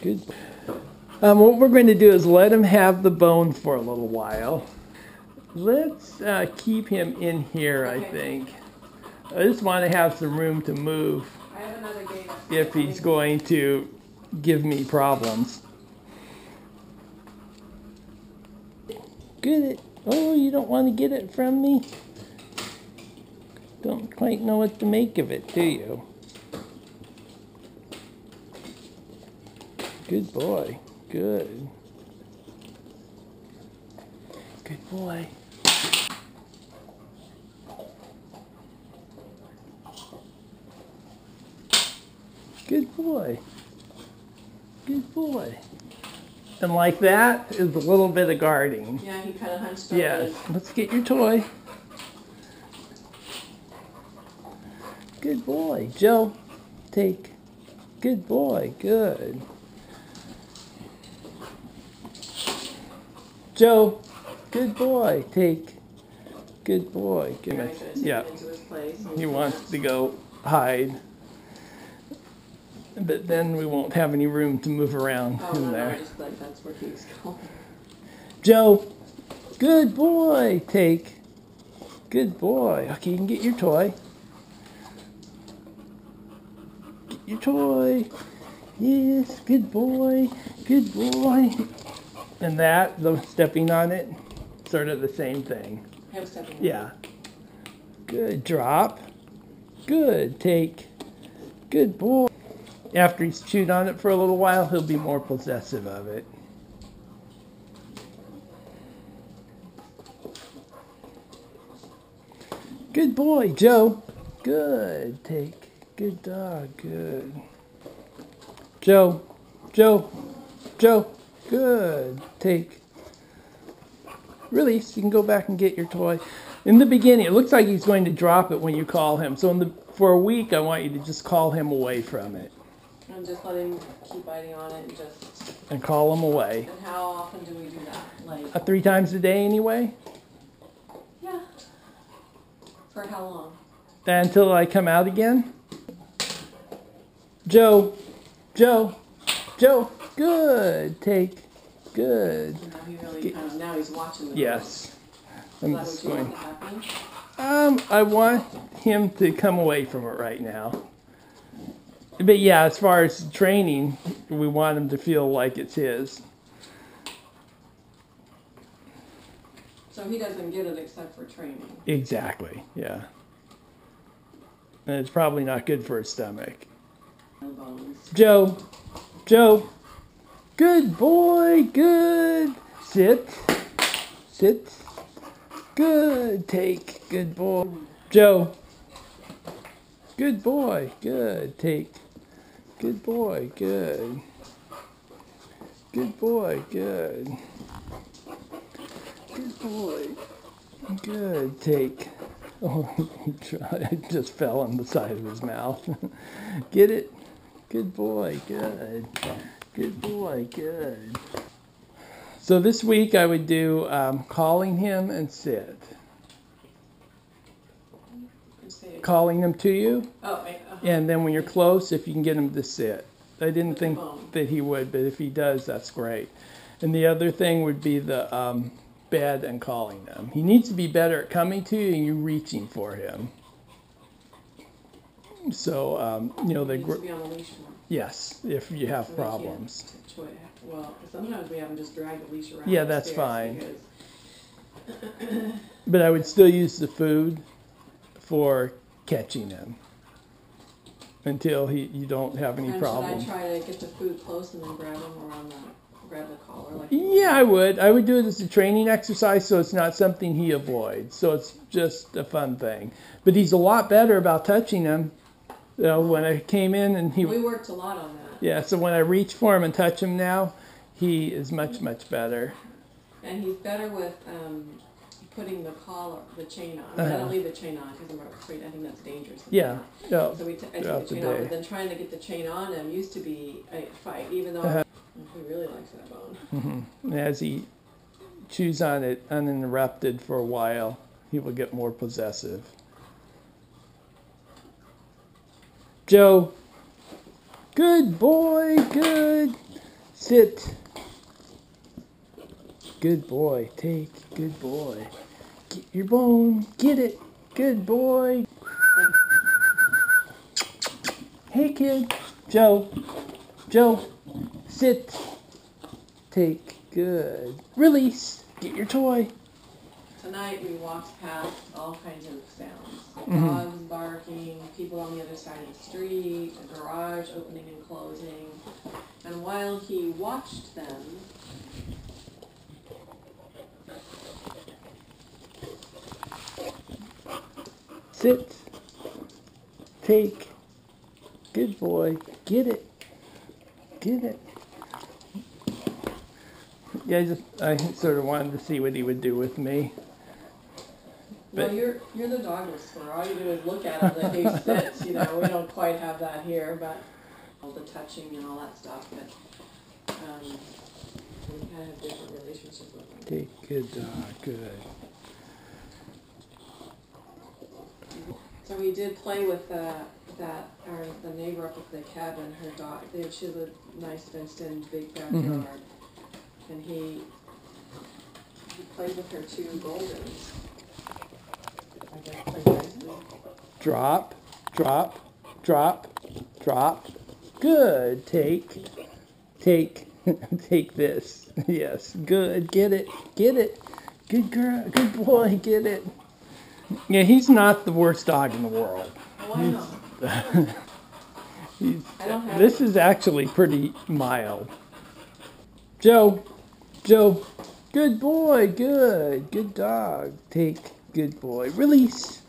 Good. What we're going to do is let him have the bone for a little while. Let's keep him in here, I think. I just want to have some room to move if he's going to give me problems. Good. Oh, you don't want to get it from me? Don't quite know what to make of it, do you? Good boy. Good. Good boy. Good boy. Good boy. And like that is a little bit of guarding. Yeah, he kind of hunched over. Yes. Let's get your toy. Good boy. Joe, take. Good boy. Good. Joe, good boy. Take. Good boy. Good. Yeah. He wants to go hide. But then we won't have any room to move around in there. Just like that's where he's going. Joe, good boy. Take. Good boy. Okay, you can get your toy. Get your toy. Yes, good boy. Good boy. And that, the stepping on it, sort of the same thing. Him stepping on it. Yeah. Good. Drop. Good. Take. Good boy. After he's chewed on it for a little while, he'll be more possessive of it. Good boy, Joe. Good. Take. Good dog. Good. Joe. Joe. Joe. Good. Take. Release. You can go back and get your toy. In the beginning, it looks like he's going to drop it when you call him. So for a week, I want you to just call him away from it. And just let him keep biting on it and just... And call him away. And how often do we do that? Like 3 times a day anyway? Yeah. For how long? Until I come out again? Joe. Joe. Joe. Good. Take. Good. Now he really now he's watching the Yes. I'm just going. Want to happen? I want him to come away from it right now. But yeah, as far as training, we want him to feel like it's his. So he doesn't get it except for training. Exactly, yeah. And it's probably not good for his stomach. No bones. Joe. Joe. Good boy. Good. Sit. Sit. Good. Take. Good boy. Joe. Good boy. Good. Take. Good boy. Good. Good boy. Good. Good boy. Good. Take. Oh, it just fell on the side of his mouth. Get it? Good boy. Good. Good boy. Good. So this week I would do calling him and sit. Calling him to you. Oh, and then when you're close, if you can get him to sit. I didn't think that he would, but if he does, that's great. And the other thing would be the bed and calling them. He needs to be better at coming to you and you reaching for him. So, you know, he needs to be on the leash more. Yes, if you have problems. Well, sometimes we have them just drag the leash around. Yeah, that's fine. But I would still use the food for catching him until you don't have any problem. Should I try to get the food close and then grab him around grab the collar? Like yeah, I would. I would do it as a training exercise so it's not something he avoids. So it's just a fun thing. But he's a lot better about touching him. You know, when I came in and we worked a lot on that. Yeah, so when I reach for him and touch him now, he is much, much better. And he's better with putting the collar, the chain on. I don't leave the chain on because I'm afraid I think that's dangerous. Yeah. No, so I take the chain off, but then trying to get the chain on him used to be a fight, even though he really likes that bone. Mm-hmm. As he chews on it uninterrupted for a while, he will get more possessive. Joe. Good boy. Good. Sit. Good boy. Take. Good boy. Get your bone. Get it. Good boy. Hey, kid. Joe. Joe. Sit. Take. Good. Release. Get your toy. Tonight we walked past all kinds of sounds. Mm-hmm. Dogs barking, people on the other side of the street, a garage opening and closing. And while he watched them, Sit. Take. Good boy. Get it. Get it. Yeah, I sort of wanted to see what he would do with me. well, But- you're the dog whisperer. All you do is look at him and he sits. You know, we don't quite have that here, but all the touching and all that stuff. But we kind of have different relationships with them. Take. Good dog. Good. So we did play with the neighbor up at the cabin. Her dog. She has a nice fenced-in big backyard, and he played with her two Goldens. I guess played nicely. Drop. Drop. Drop. Drop. Good. Take. Take. Take this. Yes. Good. Get it. Get it. Good girl. Good boy. Get it. Yeah, he's not the worst dog in the world. Why not? I don't have. This is actually pretty mild. Joe. Joe. Good boy. Good. Good dog. Take. Good boy. Release.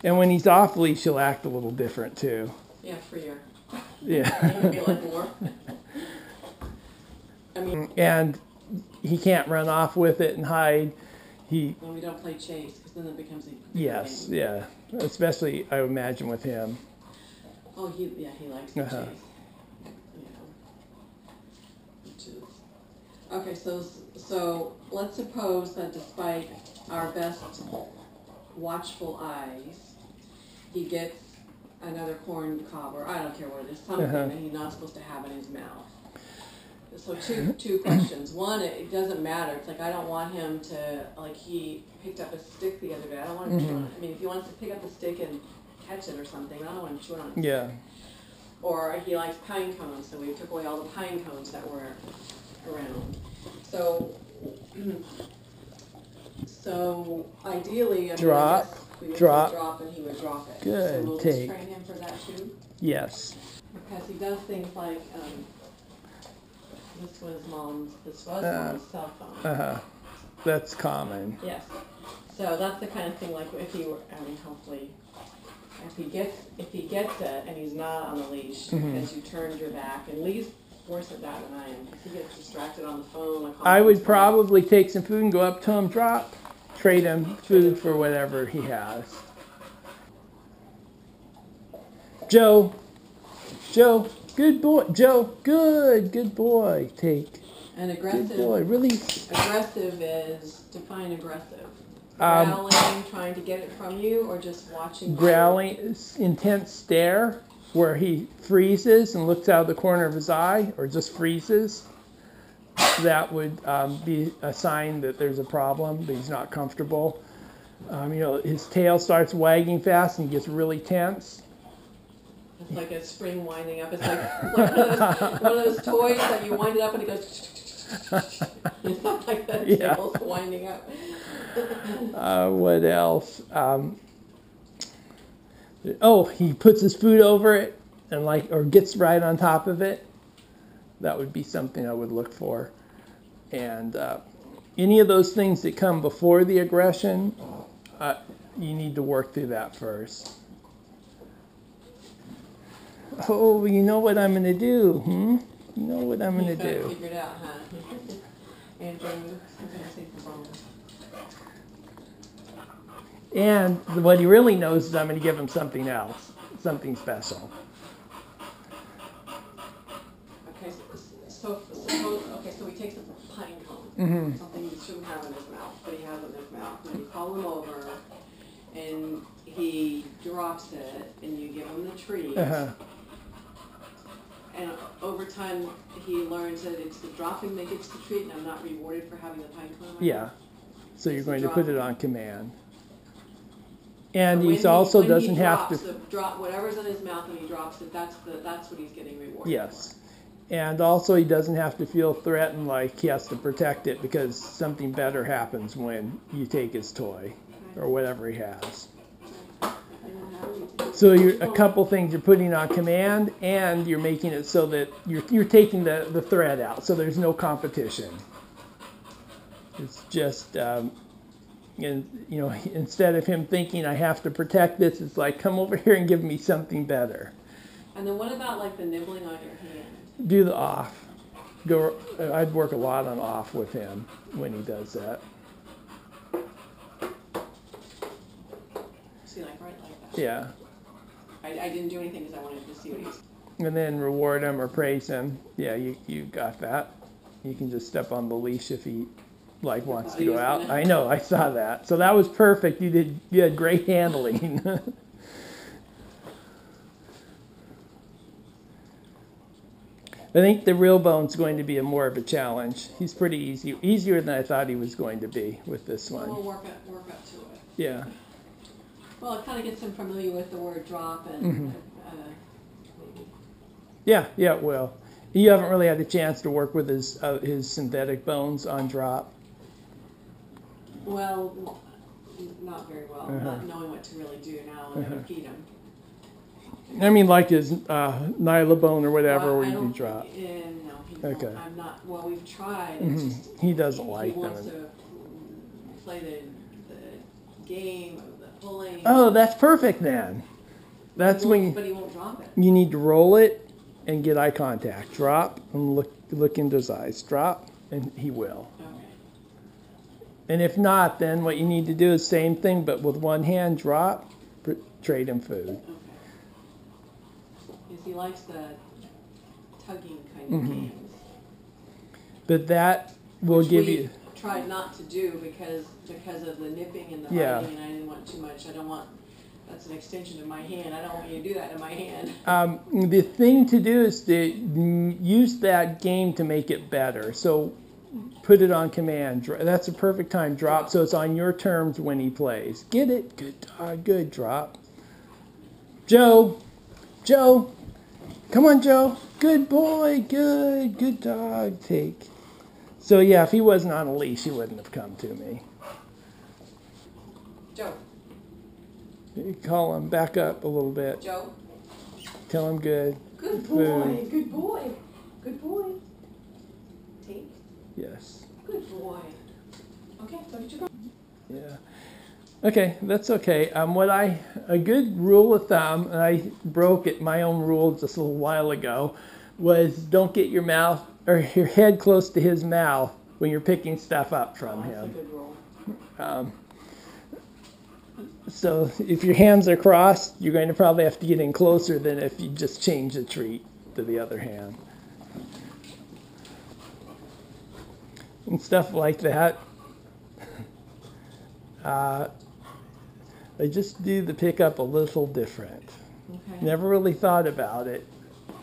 And when he's off leash, he'll act a little different too. Yeah, freer. Yeah. Maybe like more. I mean, And he can't run off with it and hide. when we don't play chase, because then it becomes a Yes, game. yeah. Especially, I would imagine, with him. Oh, he likes to Uh-huh. chase. You know, which is okay. So let's suppose that despite our best watchful eyes, he gets another corn cob, or I don't care what it is, something Uh-huh. that he's not supposed to have in his mouth. So two questions. One, it doesn't matter. It's like I don't want him to, like, he picked up a stick the other day. I don't want him to chew on it. I mean, if he wants to pick up the stick and catch it or something, I don't want him chewing on it. Yeah. Or he likes pine cones, so we took away all the pine cones that were around. So, so ideally, I mean, Drop, I guess we would say drop. drop, and he would drop it. Good, So we'll take. just train him for that too, Yes. because he does things like this was mom's cell phone. Uh-huh. That's common. Yes. So that's the kind of thing, like if he were, I mean, hopefully, if he gets it and he's not on the leash, because you turned your back, and Lee's worse at that than I am. If he gets distracted on the phone, like I would probably take some food and go up to him, drop, trade him food for whatever he has. Joe. Joe. Good boy. Joe. Good. Good boy. Take. And Good aggressive. boy. Release. Aggressive is define aggressive. Um, Growling, trying to get it from you, or just watching. Growling, intense stare, where he freezes and looks out of the corner of his eye, or just freezes. That would be a sign that there's a problem, that he's not comfortable. His tail starts wagging fast and he gets really tense. It's like a spring winding up. It's like one of those toys that you wind it up and it goes. It's not like that. Yeah. Tail's winding up. What else? He puts his food over it and or gets right on top of it. That would be something I would look for. And any of those things that come before the aggression, you need to work through that first. Oh, you know what I'm going to do, You know what I'm going to You do. figured out, huh? Andrew, I'm going to take the phone. And what he really knows is I'm going to give him something else, something special. Okay, so he takes a pine cone, something he shouldn't have in his mouth, but he has it in his mouth. And you call him over, and he drops it, and you give him the treat. Uh-huh. And over over time, he learns that it's the dropping that gets the treat, and I'm not rewarded for having the pine cone. Yeah. So you're It's the going to put it dropping. on command. And When he also when doesn't he have to. drops whatever's in his mouth when he drops it. That's what he's getting rewarded Yes. And also he doesn't have to feel threatened like he has to protect it because something better happens when you take his toy or whatever he has. So a couple things you're putting on command, and you're making it so that you're taking the threat out, so there's no competition. It's just, and you know, instead of him thinking I have to protect this, it's like come over here and give me something better. And then what about like the nibbling on your hand? Do the off. Go. I'd work a lot on off with him when he does that. See, like right like that. Yeah. I didn't do anything because I wanted to see what he's. And then reward him or praise him. Yeah, you got that. You can just step on the leash if he wants to go out. I know, I saw that. So that was perfect. You had great handling. I think the real bone's going to be more of a challenge. He's pretty easy, easier than I thought he was going to be with this one. We'll work up to it. Yeah. Well, it kind of gets him familiar with the word drop and. Yeah, it will. You haven't really had a chance to work with his synthetic bones on drop. Well, not very well. Not knowing what to really do now and how to feed him. I mean, like his Nyla bone or whatever, where you can drop. No, he Okay. won't. I'm not. Well, we've tried. It's just, He doesn't like he wants them. to play the game of the pulling. Oh, that's perfect then. That's when But he won't drop it. you need to roll it and get eye contact. Drop and look into his eyes. Drop, and he will. Okay. And if not, then what you need to do is same thing, but with one hand, drop, trade him food. Okay. Because he likes the tugging kind of games. But that will Which give we you. tried not to do because of the nipping and the Yeah. biting, and I didn't want too much. I don't want. That's an extension of my hand. I don't want you to do that in my hand. The thing to do is to use that game to make it better. So put it on command. That's a perfect time. Drop so it's on your terms when he plays. Get it? Good dog. Good drop. Joe. Come on, Joe. Good boy. Good dog. Take. So yeah, if he wasn't on a leash, he wouldn't have come to me. Joe. You call him back up a little bit. Joe. Tell him good. Good boy. Food. Good boy. Good boy. Take. Yes. Good boy. Okay, so did you go? Yeah. Okay, that's okay. A good rule of thumb, and I broke it, my own rule just a little while ago, was don't get your mouth or your head close to his mouth when you're picking stuff up from That's a him. good rule. So if your hands are crossed, you're going to probably have to get in closer than if you just change the treat to the other hand. And stuff like that. I just do the pickup a little different. Okay. Never really thought about it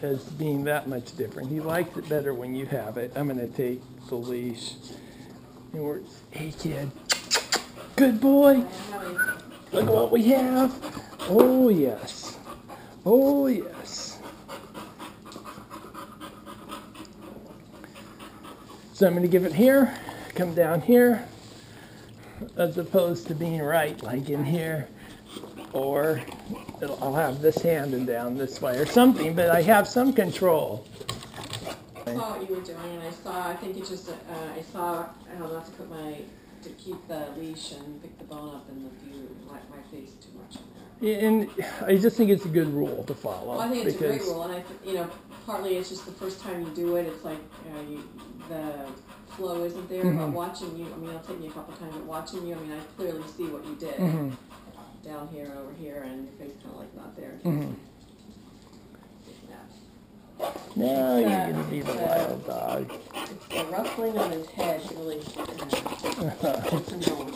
as being that much different. He likes it better when you have it. I'm going to take the leash. And we're, hey kid, good boy. Look what we have. Oh yes. Oh yes. So I'm going to give it here, come down here, as opposed to being right like in here, or I'll have this hand and down this way or something, but I have some control. I saw what you were doing, and I think it's just, I saw how not to keep the leash and pick the bone up and the view, my face too much in there. And I just think it's a good rule to follow. Well, I think it's a great rule, and partly it's just the first time you do it, it's like, the flow isn't there, but watching you, it'll take me a couple times, but watching you, I clearly see what you did. Down here, over here, and your face kind of like not there. Now you're going to be the wild dog. It's the ruffling on his head, really gets him going.